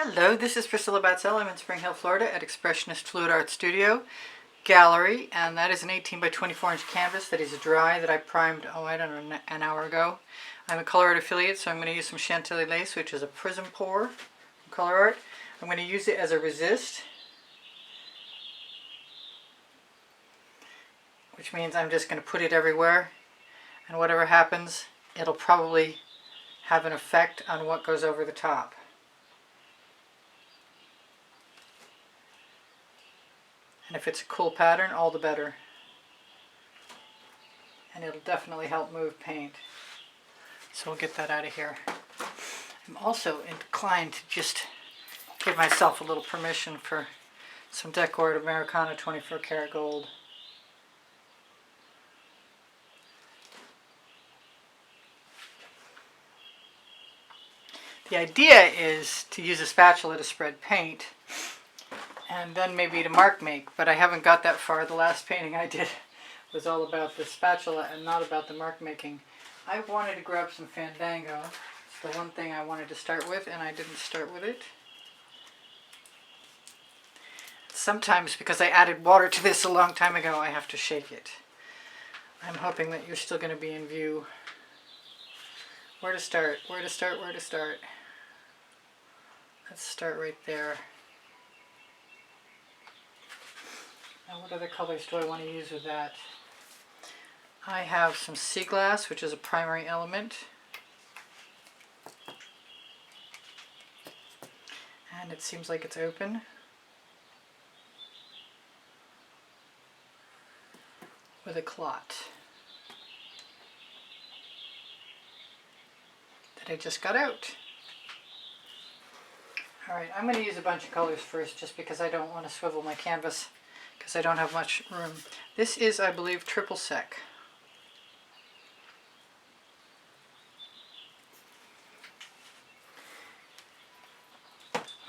Hello, this is Priscilla Batzel. I'm in Spring Hill, Florida at Expressionist Fluid Art Studio Gallery, and that is an 18 by 24 inch canvas that is dry that I primed, I don't know, an hour ago. I'm a Colour Arte affiliate, so I'm going to use some Chantilly lace, which is a Prizm pour from Colourarte. I'm going to use it as a resist, which means I'm just going to put it everywhere, and whatever happens, it'll probably have an effect on what goes over the top. And if it's a cool pattern, all the better. And it'll definitely help move paint. So we'll get that out of here. I'm also inclined to just give myself a little permission for some Decor Americana 24 karat gold. The idea is to use a spatula to spread paint and then maybe to mark make, but I haven't got that far. The last painting I did was all about the spatula and not about the mark making. I wanted to grab some Fandango. It's the one thing I wanted to start with, and I didn't start with it. Sometimes, because I added water to this a long time ago, I have to shake it. I'm hoping that you're still going to be in view. Where to start? Where to start? Where to start? Let's start right there. Now, what other colors do I want to use with that? I have some sea glass, which is a primary element. And it seems like it's open. With a clot that I just got out. Alright, I'm going to use a bunch of colors first just because I don't want to swivel my canvas because I don't have much room. This is, I believe, triple sec.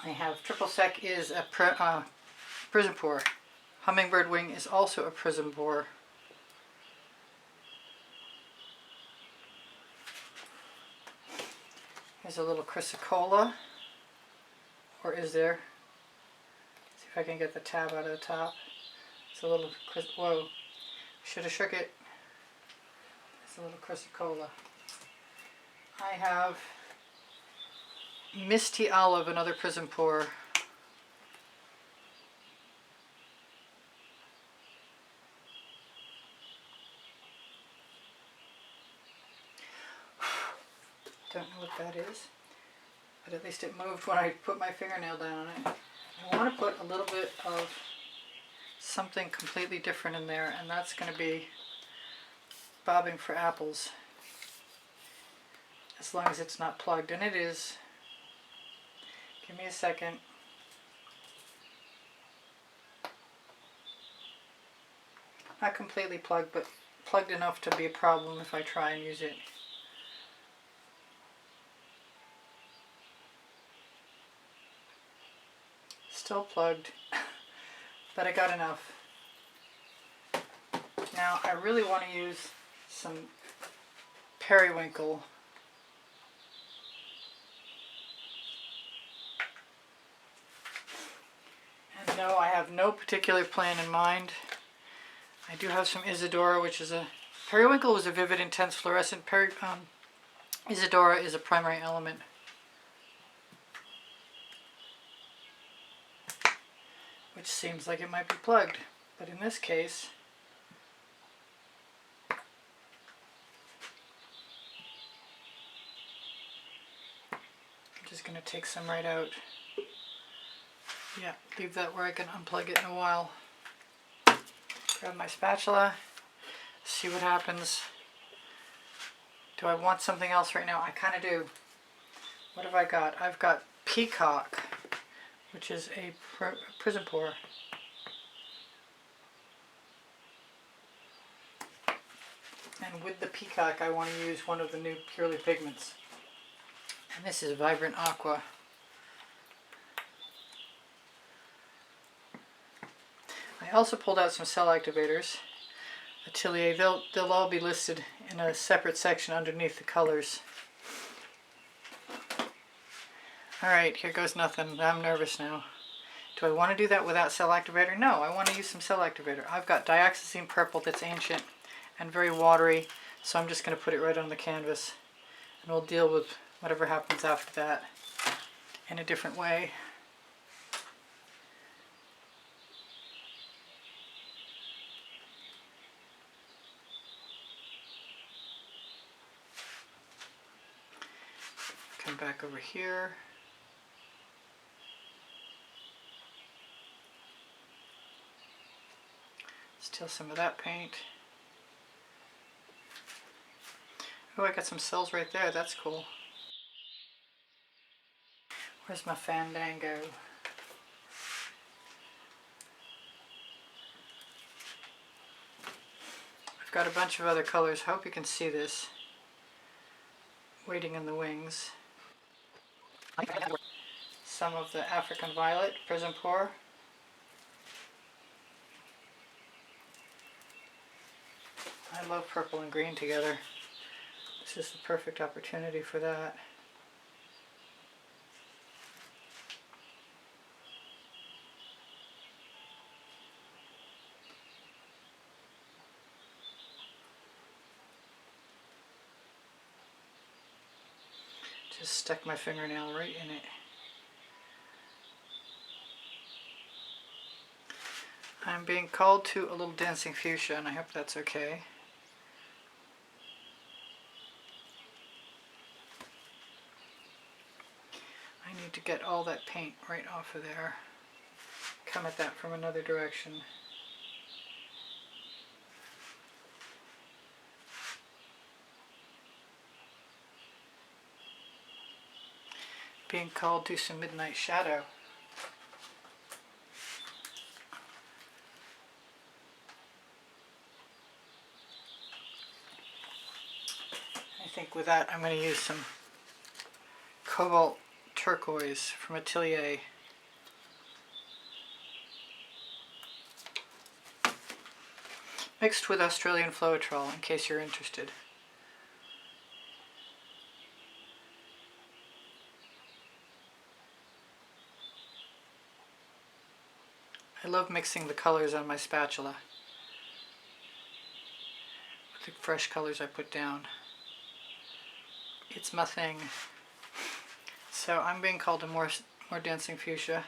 I have triple sec is a Prizm pour. Hummingbird wing is also a Prizm pour. Here's a little Chrysocolla, or is there? See if I can get the tab out of the top. It's a little, whoa, should have shook it. It's a little Chrysocolla. I have Misty Olive, another Prizm pour. Don't know what that is, but at least it moved when I put my fingernail down on it. I want to put a little bit of something completely different in there, and that's going to be bobbing for apples, as long as it's not plugged, and it is. Give me a second. Not completely plugged, but plugged enough to be a problem if I try and use it. Still plugged, but I got enough. Now I really want to use some Periwinkle. And no, I have no particular plan in mind. I do have some Isadora, which is a Periwinkle was a vivid, intense fluorescent. Isadora is a primary element. Which seems like it might be plugged, but in this case, I'm just going to take some right out. Yeah, leave that where I can unplug it in a while. Grab my spatula, see what happens. Do I want something else right now? I kind of do. What have I got? I've got Peacock, which is a Prizm pour. And with the Peacock, I want to use one of the new Purely pigments. And this is Vibrant Aqua. I also pulled out some cell activators. Atelier. They'll all be listed in a separate section underneath the colors. Alright, here goes nothing. I'm nervous now. Do I want to do that without cell activator? No, I want to use some cell activator. I've got dioxazine purple that's ancient and very watery, so I'm just going to put it right on the canvas. And we'll deal with whatever happens after that in a different way. Come back over here. Steal some of that paint. Oh, I got some cells right there. That's cool. Where's my Fandango? I've got a bunch of other colors. I hope you can see this. Waiting in the wings. Some of the African Violet, Prizm Pour. I love purple and green together. This is the perfect opportunity for that. Just stuck my fingernail right in it. I'm being called to a little dancing fuchsia, and I hope that's okay. I need to get all that paint right off of there. Come at that from another direction. Being called to some midnight shadow. I think with that I'm going to use some cobalt turquoise from Atelier. Mixed with Australian Floetrol, in case you're interested. I love mixing the colors on my spatula with the fresh colors I put down. It's my thing. So I'm being called to more dancing fuchsia.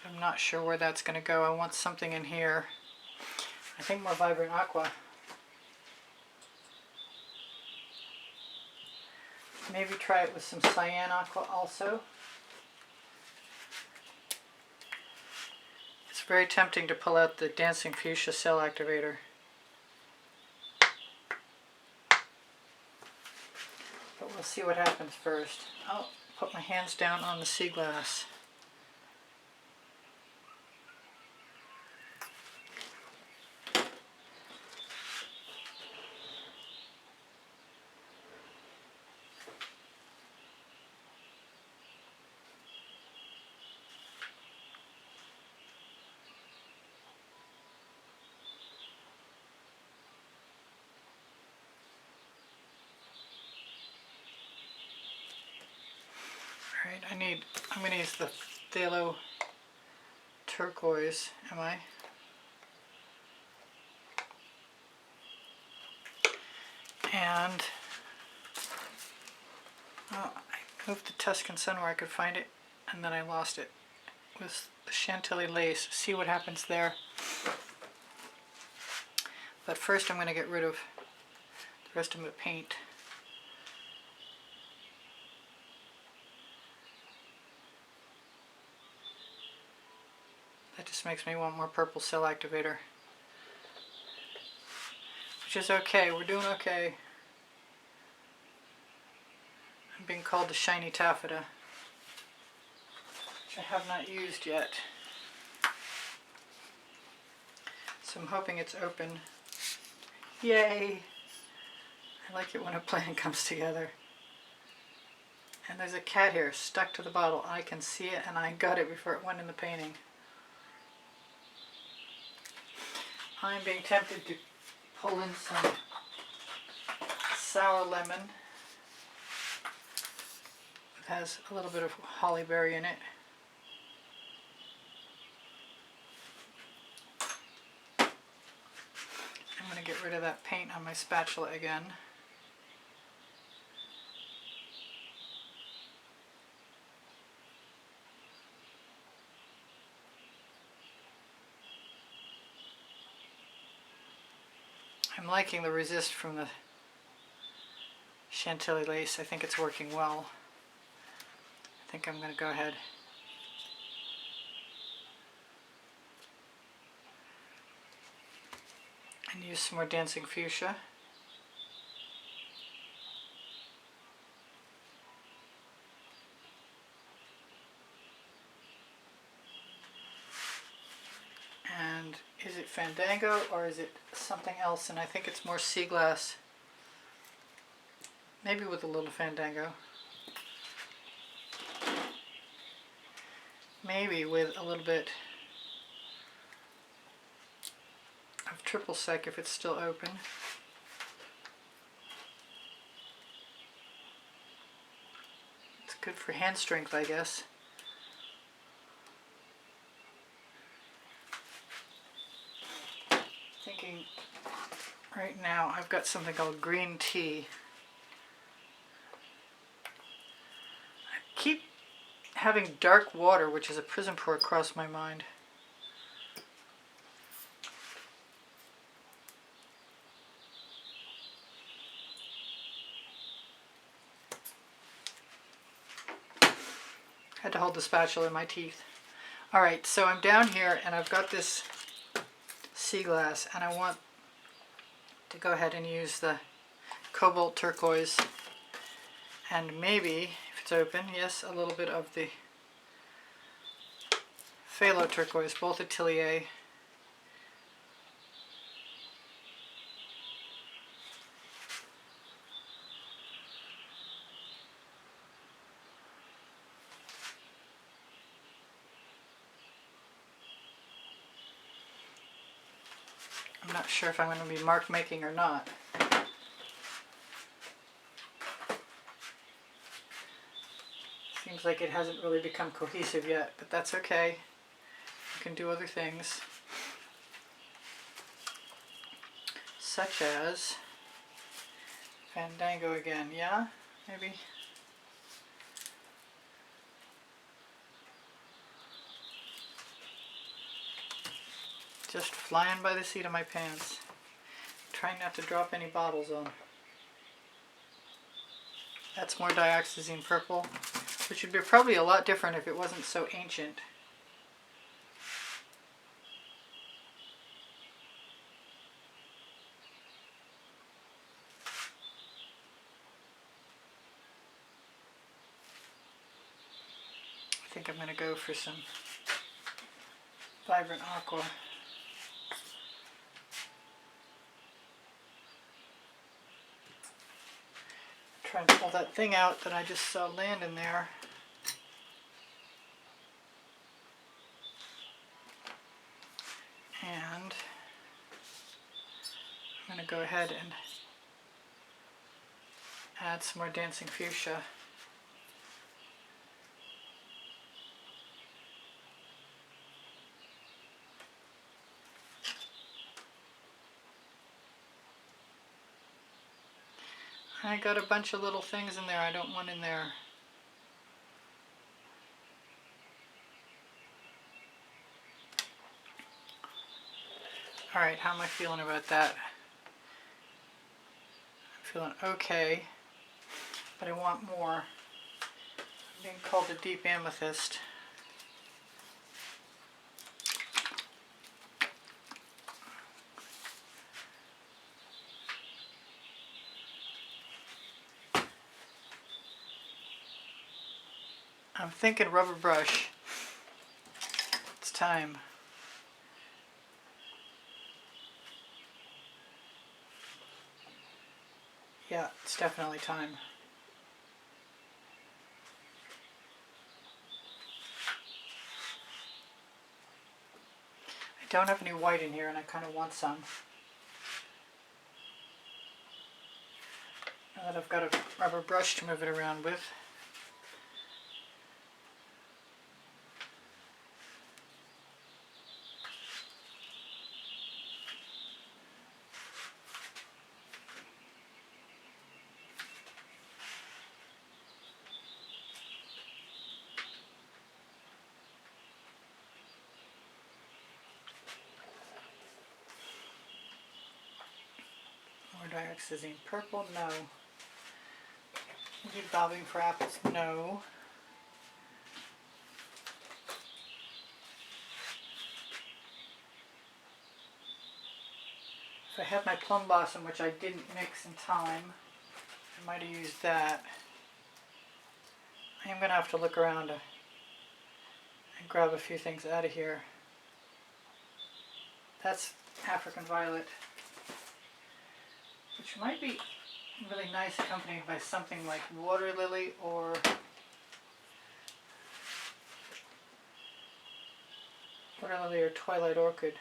I'm not sure where that's going to go. I want something in here. I think more vibrant aqua. Maybe try it with some cyan aqua also. It's very tempting to pull out the dancing fuchsia cell activator. But we'll see what happens first. I'll put my hands down on the sea glass. Alright, I'm going to use the phthalo turquoise, am I? And I moved the Tuscan Sun where I could find it, and then I lost it. With the Chantilly lace. See what happens there. But first I'm going to get rid of the rest of my paint. That just makes me want more purple cell activator. Which is okay, we're doing okay. I'm being called the Shiny Taffeta, which I have not used yet. So I'm hoping it's open. Yay! I like it when a plan comes together. And there's a cat here stuck to the bottle. I can see it, and I got it before it went in the painting. I'm being tempted to pull in some sour lemon. has a little bit of holly berry in it. I'm going to get rid of that paint on my spatula again. I'm liking the resist from the Chantilly lace. I think it's working well. I think I'm going to go ahead and use some more Dancing Fuchsia. And is it Fandango or is it something else? And I think it's more sea glass. Maybe with a little Fandango. Maybe with a little bit of triple sec if it's still open. It's good for hand strength, I guess. Thinking right now I've got something called green tea. I keep having dark water, which is a prism pour, cross my mind. Had to hold the spatula in my teeth. Alright, so I'm down here and I've got this sea glass and I want to go ahead and use the cobalt turquoise and maybe, if it's open, yes, a little bit of the phthalo turquoise, both Atelier. I'm not sure if I'm going to be mark making or not. Seems like it hasn't really become cohesive yet, but that's okay. You can do other things, such as Fandango again, yeah? Maybe. Just flying by the seat of my pants. Trying not to drop any bottles on. That's more dioxazine purple, which would be probably a lot different if it wasn't so ancient. I think I'm going to go for some vibrant aqua. Try and pull that thing out that I just saw land in there. And I'm going to go ahead and add some more Dancing Fuchsia. I got a bunch of little things in there I don't want in there. Alright, how am I feeling about that? I'm feeling okay, but I want more. I'm being called a Deep Amethyst. I'm thinking rubber brush. It's time. Yeah, it's definitely time. I don't have any white in here and I kind of want some. Now that I've got a rubber brush to move it around with. Dioxazine purple, no. Bobbing for apples, no. If I had my plum blossom, which I didn't mix in time, I might have used that. I am going to have to look around and grab a few things out of here. That's African Violet, which might be really nice accompanied by something like water lily or twilight orchid.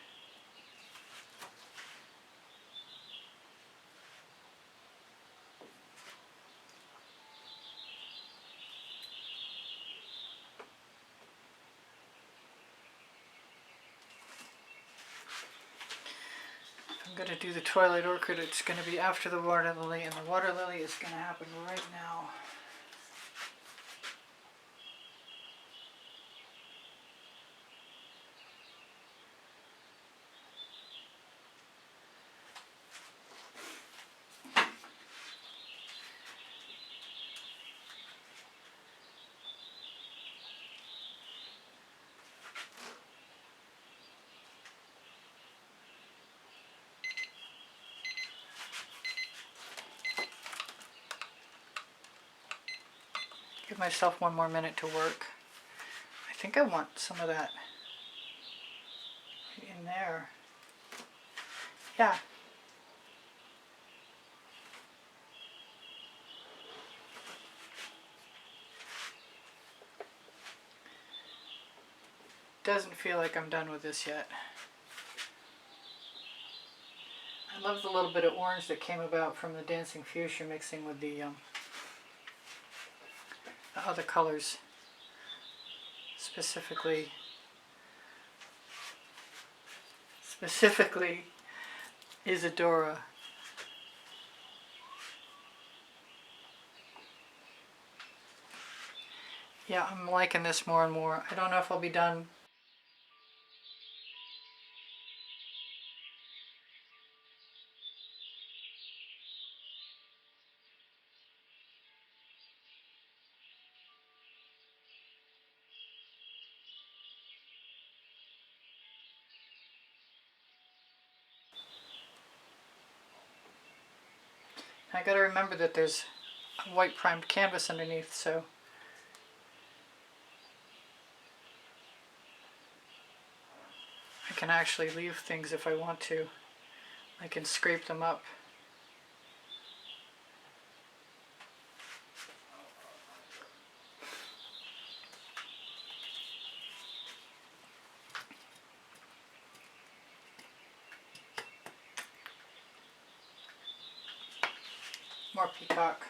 I'm going to do the twilight orchid. It's going to be after the water lily, and the water lily is going to happen right now. Give myself one more minute to work. I think I want some of that in there. Yeah. Doesn't feel like I'm done with this yet. I love the little bit of orange that came about from the dancing fuchsia mixing with the other colors, specifically Isadora. Yeah, I'm liking this more and more. I don't know if I'll be done. I gotta remember that there's a white primed canvas underneath, so I can actually leave things if I want to. I can scrape them up. More peacock.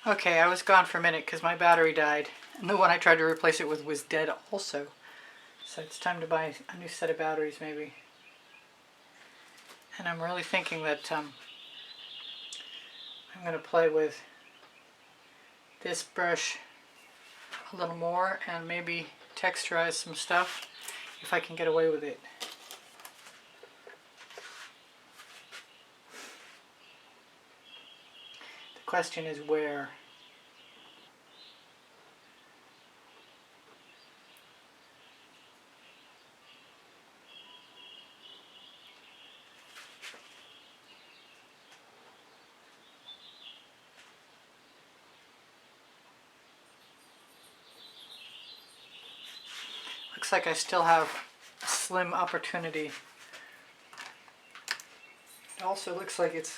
Okay, I was gone for a minute because my battery died, and the one I tried to replace it with was dead also. So it's time to buy a new set of batteries maybe. And I'm really thinking that I'm going to play with this brush a little more and maybe texturize some stuff if I can get away with it. The question is where. Looks like I still have a slim opportunity. It also looks like it's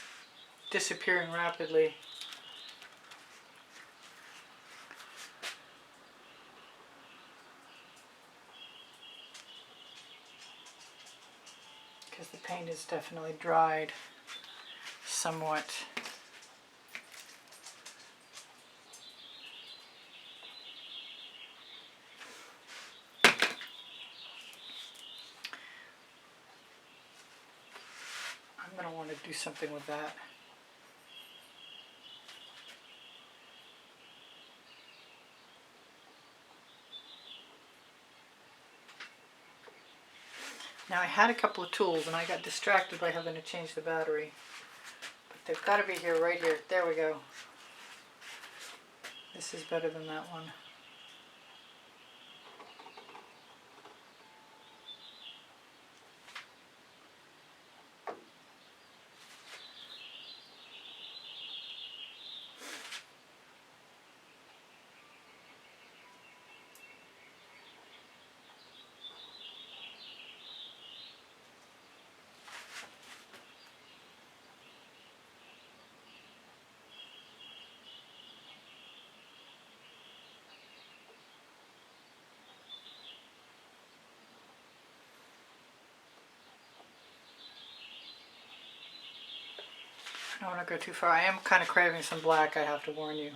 disappearing rapidly. Because the paint is definitely dried somewhat. I'm going to want to do something with that. Now I had a couple of tools and I got distracted by having to change the battery. But they've got to be here, right here. There we go. This is better than that one. I don't want to go too far. I am kind of craving some black, I have to warn you.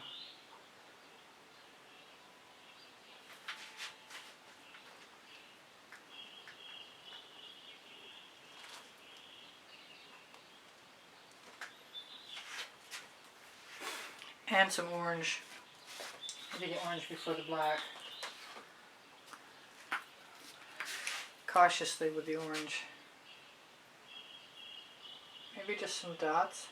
And some orange. Maybe get orange before the black. Cautiously with the orange. Maybe just some dots.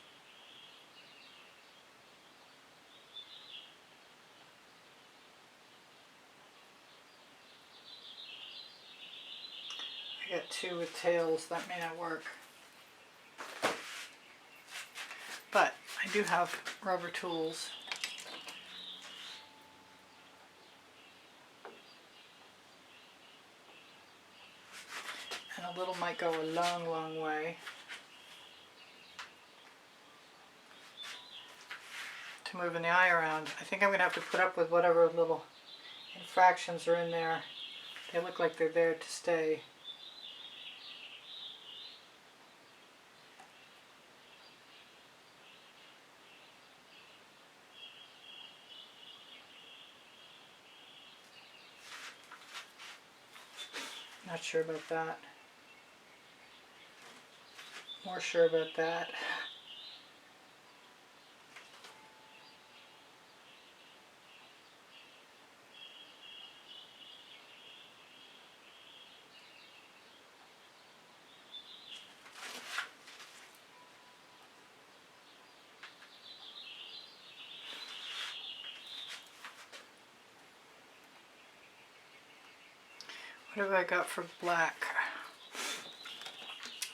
I got two with tails, that may not work. But I do have rubber tools. And a little might go a long, long way to moving the eye around. I think I'm going to have to put up with whatever little infractions are in there. They look like they're there to stay. Not sure about that. More sure about that. What have I got for black?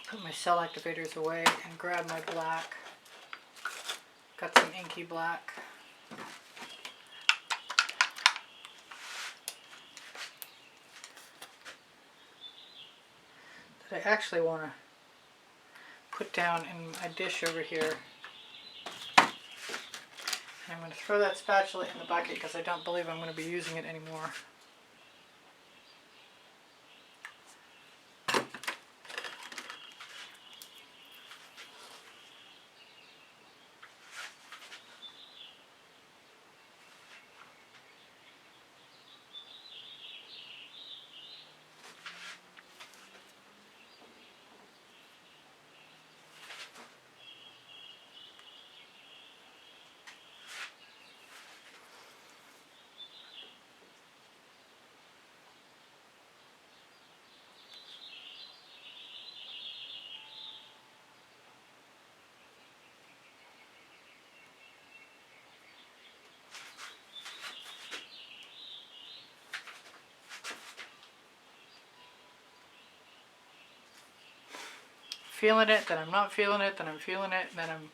Put my cell activators away and grab my black. Got some inky black. That I actually want to put down in my dish over here. And I'm going to throw that spatula in the bucket because I don't believe I'm going to be using it anymore. Feeling it, then I'm not feeling it, then I'm feeling it, and then I'm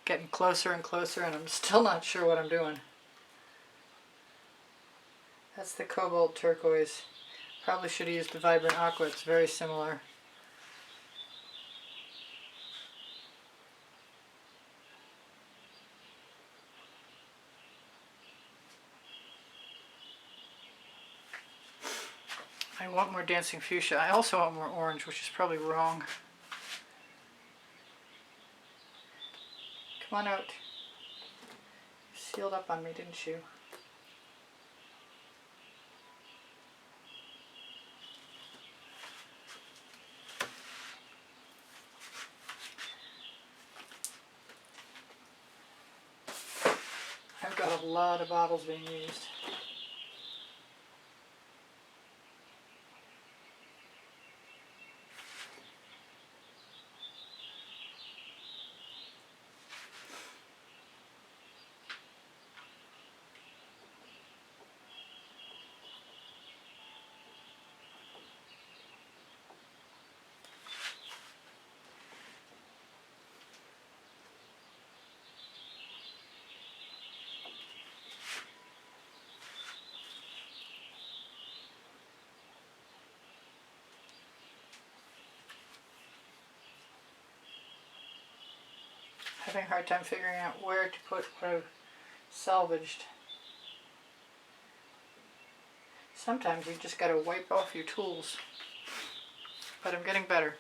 getting closer and closer, and I'm still not sure what I'm doing. That's the cobalt turquoise. Probably should have used the vibrant aqua, it's very similar. I want more dancing fuchsia. I also want more orange, which is probably wrong. Come on out. You sealed up on me, didn't you? I've got a lot of bottles being used. Having a hard time figuring out where to put what I've salvaged. Sometimes you just gotta wipe off your tools, but I'm getting better.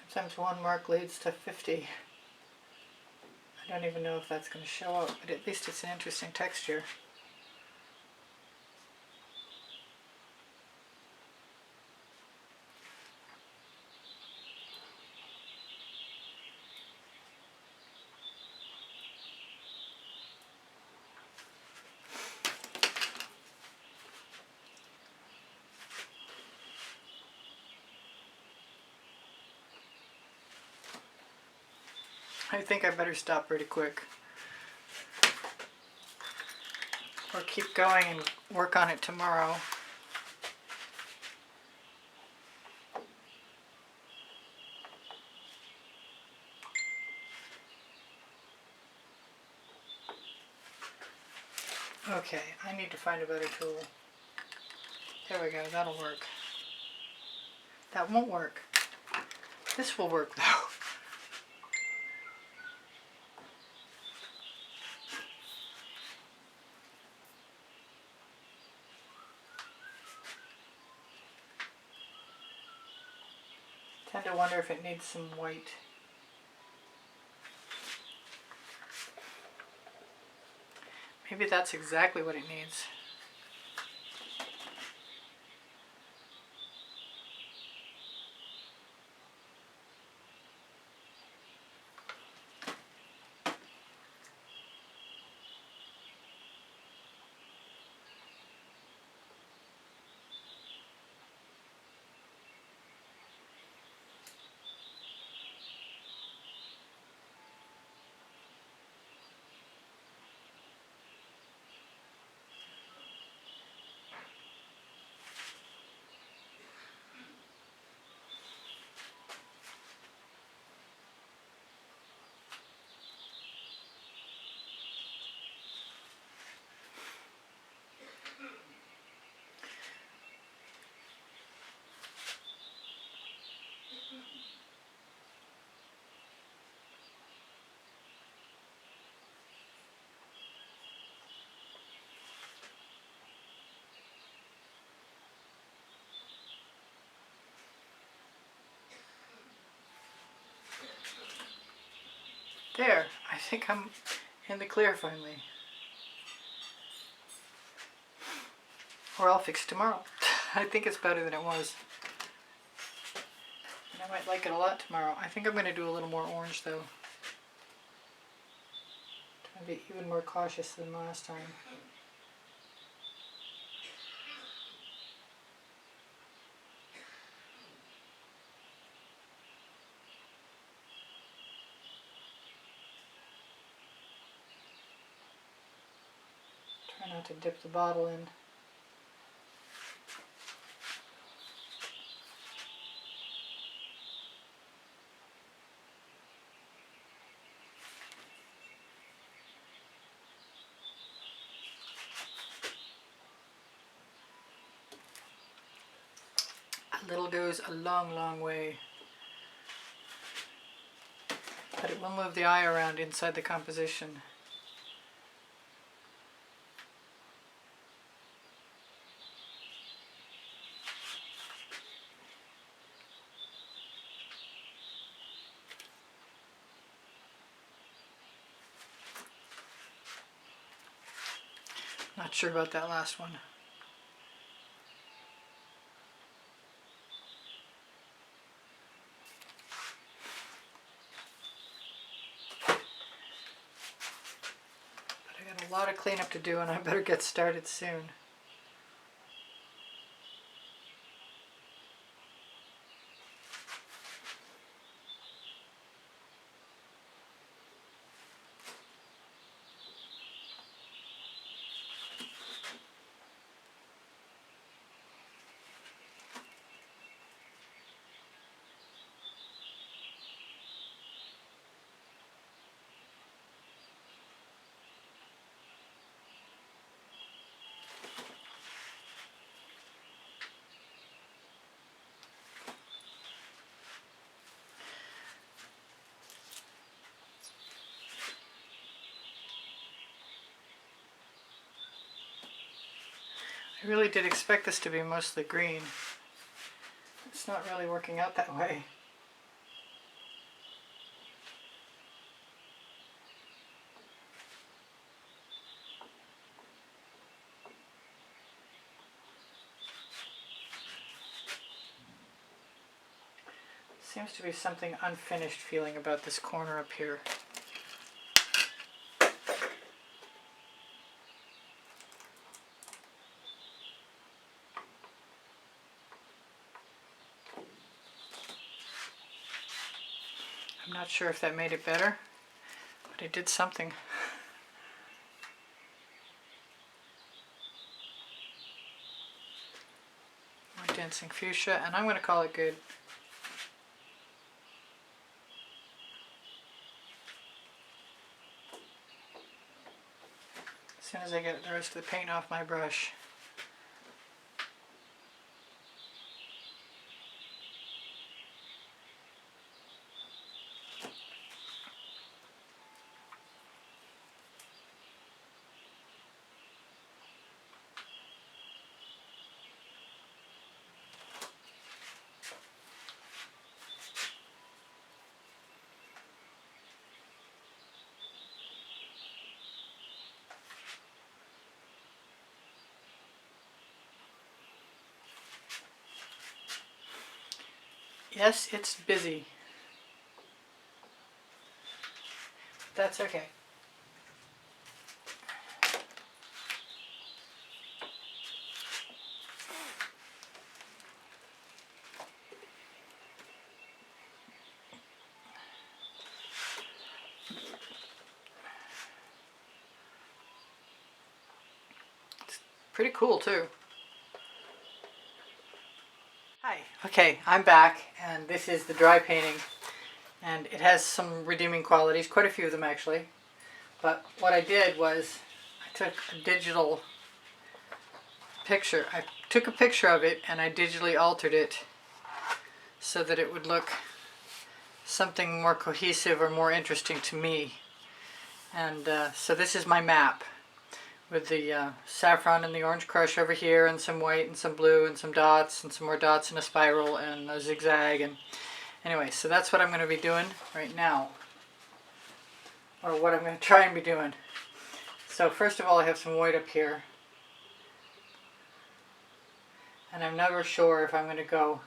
Sometimes one mark leads to 50. I don't even know if that's going to show up, but at least it's an interesting texture. I think I better stop pretty quick. Or keep going and work on it tomorrow. Okay, I need to find a better tool. There we go, that'll work. That won't work. This will work though. I tend to wonder if it needs some white. Maybe that's exactly what it needs. There, I think I'm in the clear finally. Or I'll fix it tomorrow. I think it's better than it was. And I might like it a lot tomorrow. I think I'm going to do a little more orange though. Trying to be even more cautious than last time. Try not to dip the bottle in. A little goes a long, long way. But it will move the eye around inside the composition. Not sure about that last one. But I got a lot of cleanup to do and I better get started soon. I really did expect this to be mostly green. It's not really working out that way. Seems to be something unfinished feeling about this corner up here. I'm not sure if that made it better, but it did something. More dancing fuchsia, and I'm going to call it good. As soon as I get the rest of the paint off my brush. Yes, it's busy. That's okay. It's pretty cool too. Hi, okay, I'm back, and this is the dry painting, and it has some redeeming qualities, quite a few of them actually. But what I did was I took a digital picture. I took a picture of it and I digitally altered it so that it would look something more cohesive or more interesting to me. And so this is my map with the saffron and the orange crush over here, and some white and some blue and some dots and some more dots in a spiral and a zigzag. And anyway, so that's what I'm going to be doing right now, or what I'm going to try and be doing. So first of all, I have some white up here, and I'm never sure if I'm going to go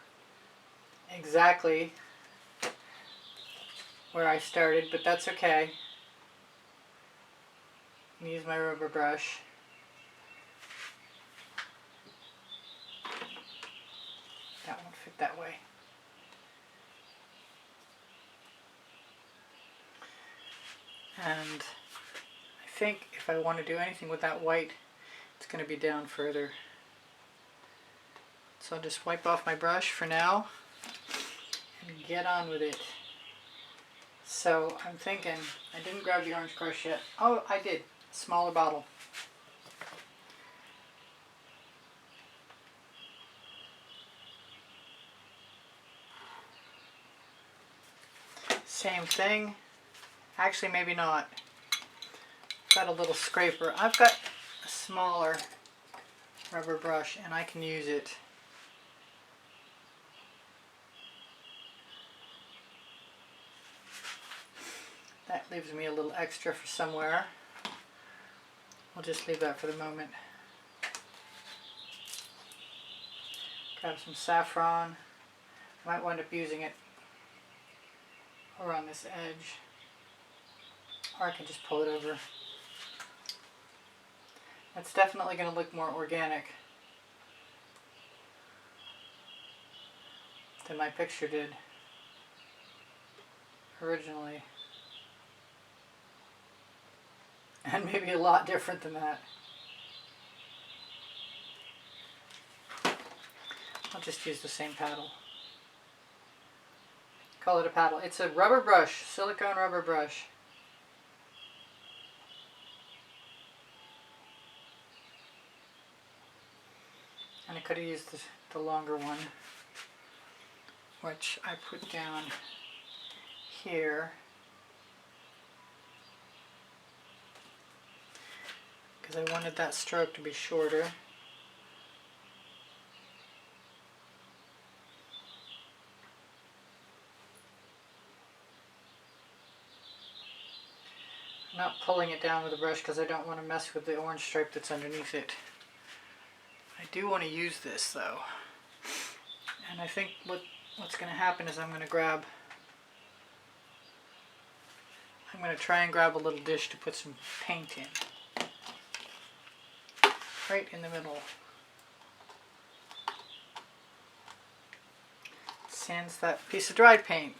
exactly where I started, but that's okay. I'm use my rubber brush. That won't fit that way. And I think if I want to do anything with that white, it's going to be down further. So I'll just wipe off my brush for now and get on with it. So I'm thinking, I didn't grab the orange crush yet. Oh, I did. Smaller bottle. same thing. Actually, maybe not. Got a little scraper. I've got a smaller rubber brush and I can use it. That leaves me a little extra for somewhere. We'll just leave that for the moment. Grab some saffron. I might wind up using it around this edge. Or I can just pull it over. It's definitely going to look more organic than my picture did originally. And maybe a lot different than that. I'll just use the same paddle. Call it a paddle. It's a rubber brush, silicone rubber brush. And I could have used the longer one, which I put down here. Because I wanted that stroke to be shorter. I'm not pulling it down with a brush because I don't want to mess with the orange stripe that's underneath it. I do want to use this though. And I think what's going to happen is I'm going to try and grab a little dish to put some paint in. Right in the middle. Sans that piece of dried paint.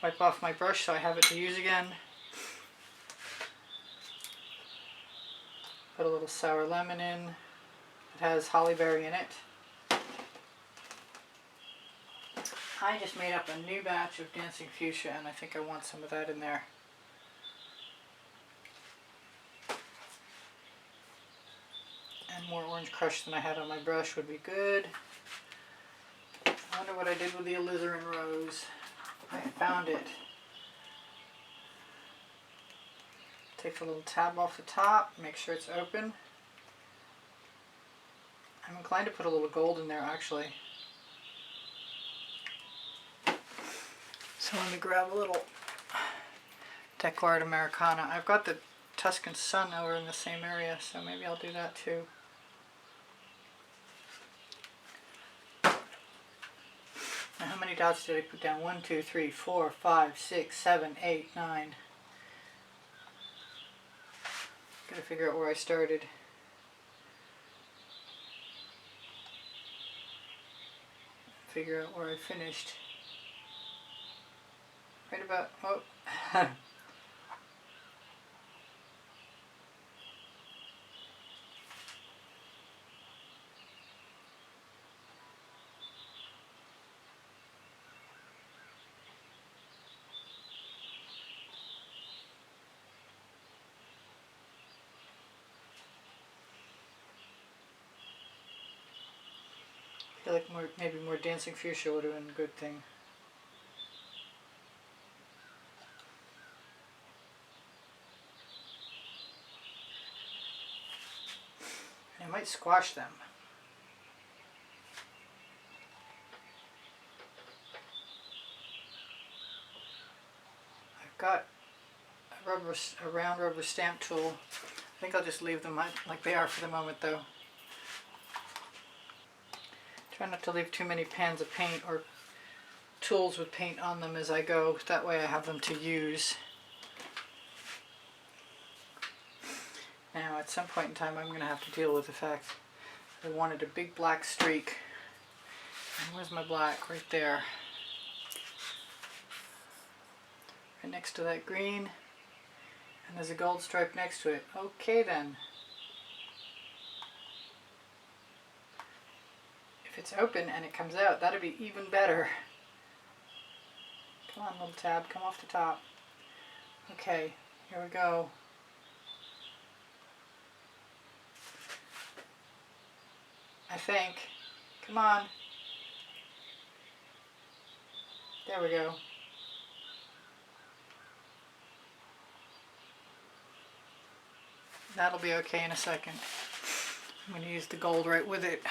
Wipe off my brush so I have it to use again. Put a little sour lemon in. It has holly berry in it. I just made up a new batch of dancing fuchsia and I think I want some of that in there. And more orange crush than I had on my brush would be good. I wonder what I did with the alizarin rose. I found it. Take the little tab off the top, make sure it's open. I'm inclined to put a little gold in there actually. So let me grab a little Decor Americana. I've got the Tuscan Sun over in the same area, so maybe I'll do that too. Now how many dots did I put down? 1, 2, 3, 4, 5, 6, 7, 8, 9. Gotta figure out where I started. Figure out where I finished. Right about, oh. I feel like maybe more dancing fuchsia would have been a good thing. I might squash them. I've got a round rubber stamp tool. I think I'll just leave them like they are for the moment though. Try not to leave too many pans of paint or tools with paint on them as I go. That way I have them to use. Now at some point in time I'm going to have to deal with the fact I wanted a big black streak. And where's my black? Right there. Right next to that green. And there's a gold stripe next to it. Okay then. If it's open and it comes out, that'd be even better. Come on, little tab, come off the top. Okay, here we go. I think. Come on. There we go. That'll be okay in a second. I'm going to use the gold right with it.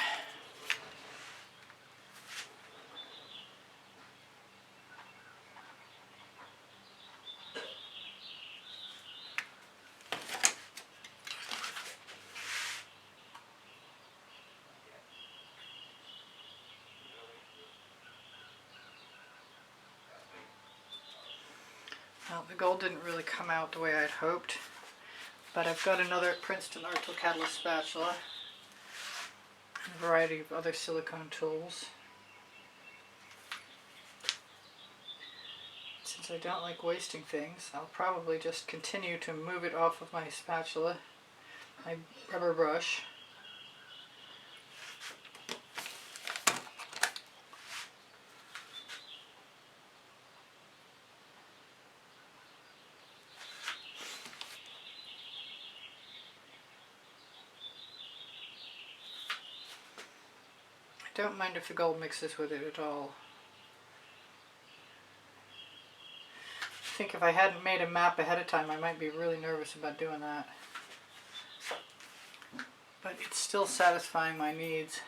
Well, the gold didn't really come out the way I'd hoped, but I've got another Princeton Artil Catalyst spatula and a variety of other silicone tools. Since I don't like wasting things, I'll probably just continue to move it off of my spatula, my rubber brush. I don't mind if the gold mixes with it at all. I think if I hadn't made a map ahead of time, I might be really nervous about doing that. But it's still satisfying my needs.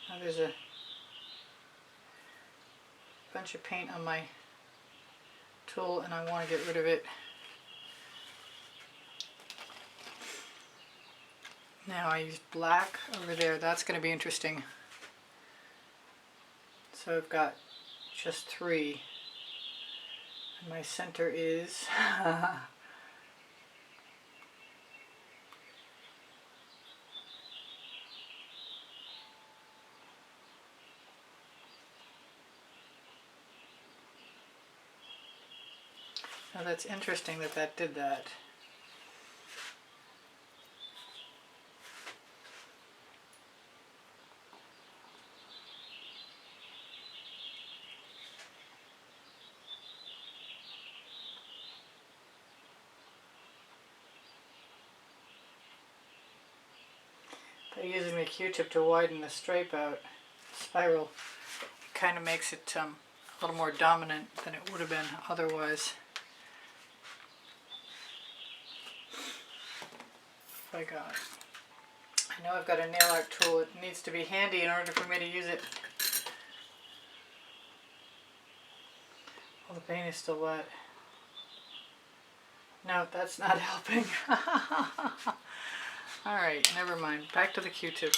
Now there's a bunch of paint on my tool and I want to get rid of it. Now I used black over there. That's going to be interesting. So I've got just 3. And my center is now that's interesting that that did that. By using the Q-tip to widen the stripe out, spiral, it kind of makes it a little more dominant than it would have been otherwise. I know I've got a nail art tool. It needs to be handy in order for me to use it. Well, the paint is still wet. No, that's not helping. Alright, never mind. Back to the Q-tip.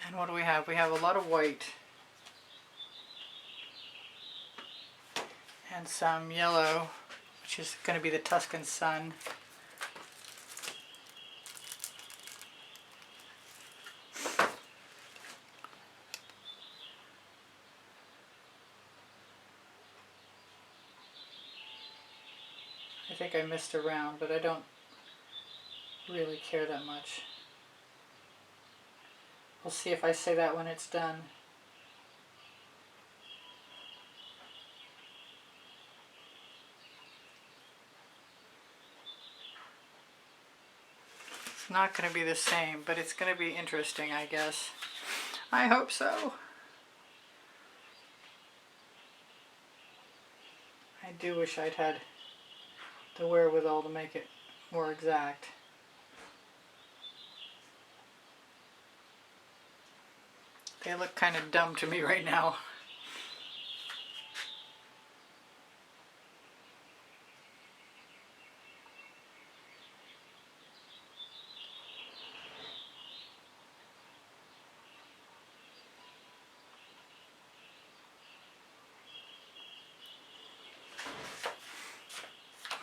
And what do we have? We have a lot of white. And some yellow, which is going to be the Tuscan sun. I think I missed a round, but I don't really care that much. We'll see if I say that when it's done. It's not going to be the same, but it's going to be interesting, I guess. I hope so. I do wish I'd had the wherewithal to make it more exact. They look kind of dumb to me right now.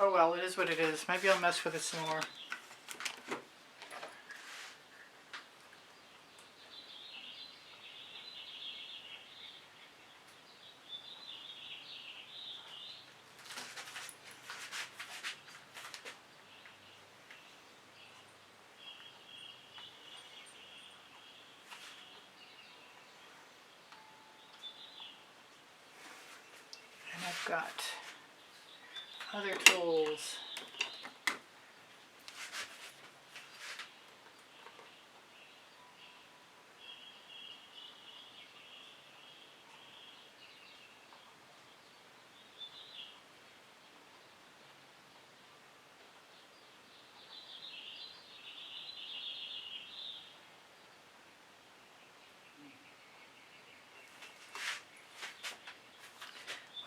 Oh well, it is what it is. Maybe I'll mess with it some more. And I've got other tools.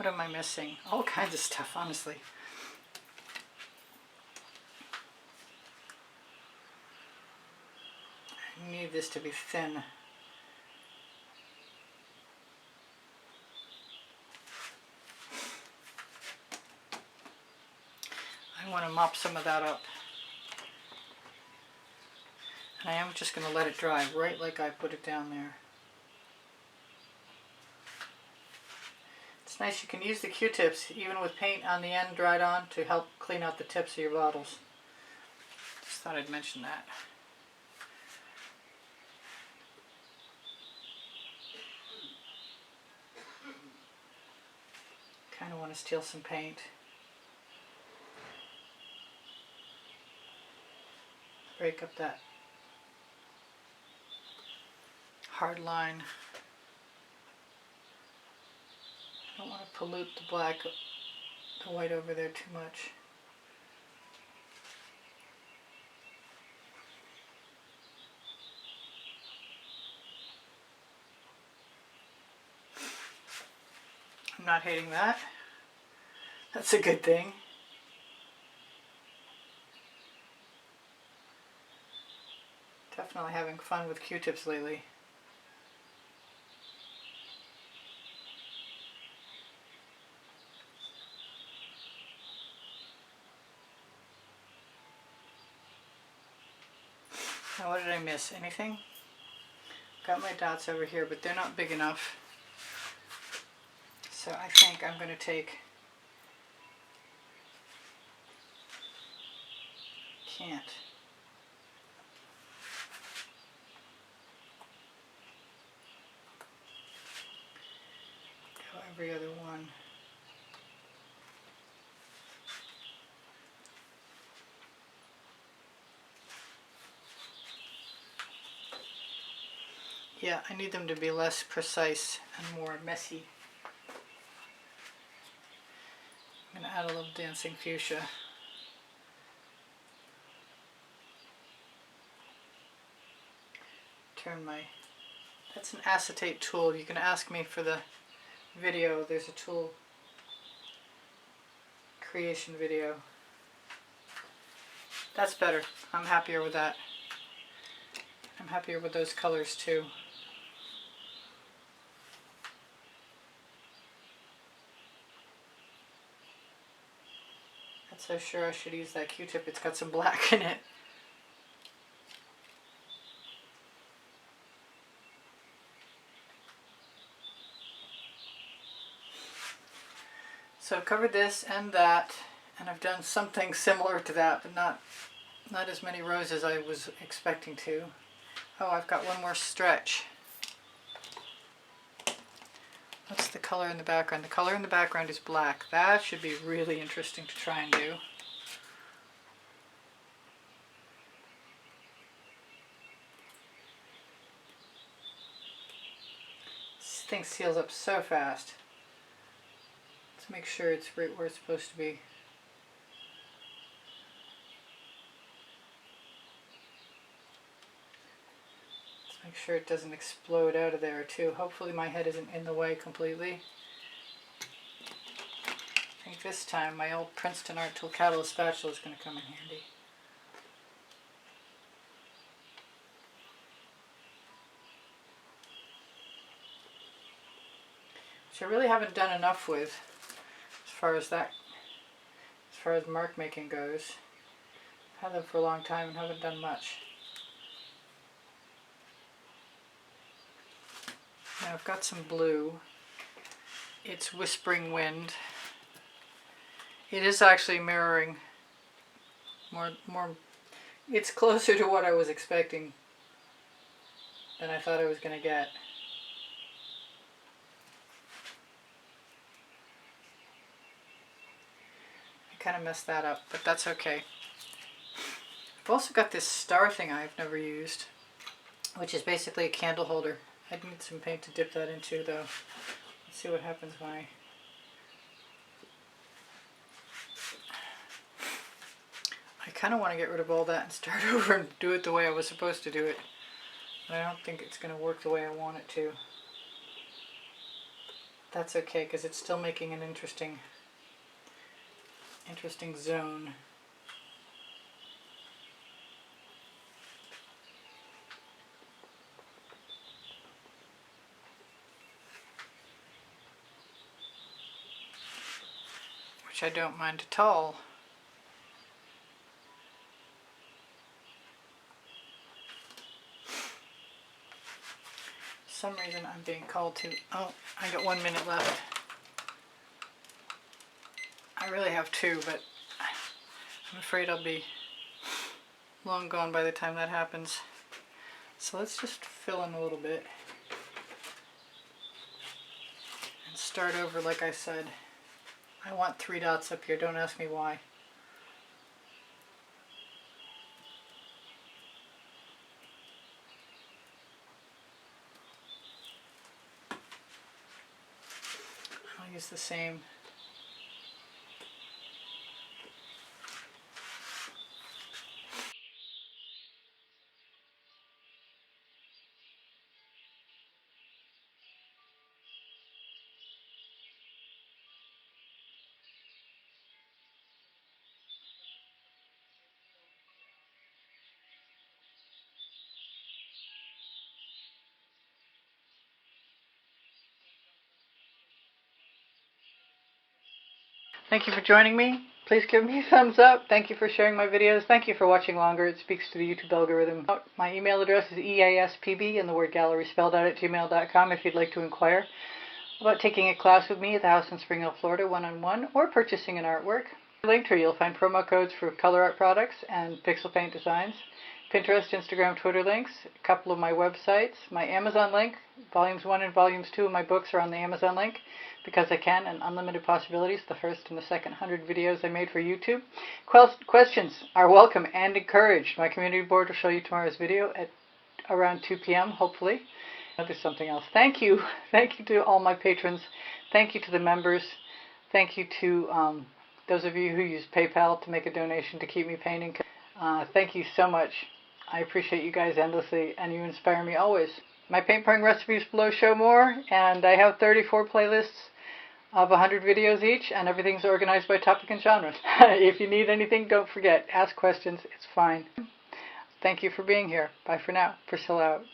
What am I missing? All kinds of stuff, honestly. I need this to be thin. I want to mop some of that up. And I am just going to let it dry right like I put it down there. It's nice you can use the Q-tips even with paint on the end dried on to help clean out the tips of your bottles. Just thought I'd mention that. Kind of want to steal some paint. Break up that hard line. I don't want to pollute the black, the white over there too much. I'm not hating that. That's a good thing. Definitely having fun with Q-tips lately. Now what did I miss? Anything? Got my dots over here, but they're not big enough. So I think I'm going to take, can't. Go every other one. Yeah, I need them to be less precise and more messy. I'm going to add a little dancing fuchsia. Turn my, that's an acetate tool. You can ask me for the video. There's a tool creation video. That's better. I'm happier with that. I'm happier with those colors too. Not so sure I should use that Q-tip. It's got some black in it. So I've covered this and that, and I've done something similar to that, but not as many rows as I was expecting to. Oh, I've got one more stretch. What's the color in the background? The color in the background is black. That should be really interesting to try and do. This thing seals up so fast. Let's make sure it's right where it's supposed to be. Make sure it doesn't explode out of there too. Hopefully my head isn't in the way completely. I think this time my old Princeton Art Tool Catalyst spatula is going to come in handy. Which I really haven't done enough with as far as mark making goes. I've had them for a long time and haven't done much. Now I've got some blue. It's Whispering Wind. It is actually mirroring more. It's closer to what I was expecting than I thought I was going to get. I kind of messed that up, but that's okay. I've also got this star thing I've never used, which is basically a candle holder. I need some paint to dip that into though. Let's see what happens when I kind of want to get rid of all that and start over and do it the way I was supposed to do it. But I don't think it's going to work the way I want it to. that's okay because it's still making an interesting zone. Which I don't mind at all. For some reason I'm being called to, oh, I got 1 minute left. I really have 2, but I'm afraid I'll be long gone by the time that happens. So let's just fill in a little bit and start over like I said. I want 3 dots up here, don't ask me why. I'll use the same. Thank you for joining me. Please give me a thumbs up. Thank you for sharing my videos. Thank you for watching longer. It speaks to the YouTube algorithm. My email address is easpb and the word gallery spelled out @gmail.com if you'd like to inquire about taking a class with me at the house in Spring Hill, Florida, one-on-one, or purchasing an artwork. Linked here you'll find promo codes for color art products and pixel paint designs, Pinterest, Instagram, Twitter links, a couple of my websites, my Amazon link. Volumes 1 and Volumes 2 of my books are on the Amazon link because I can, and Unlimited Possibilities, the first and the second 100 videos I made for YouTube. Questions are welcome and encouraged. My community board will show you tomorrow's video at around 2 p.m. hopefully. There's something else. Thank you. Thank you to all my patrons. Thank you to the members. Thank you to those of you who use PayPal to make a donation to keep me painting. Thank you so much. I appreciate you guys endlessly, and you inspire me always. My paint pouring recipes below show more, and I have 34 playlists of 100 videos each, and everything's organized by topic and genre. If you need anything, don't forget, ask questions. It's fine. Thank you for being here. Bye for now. Priscilla out.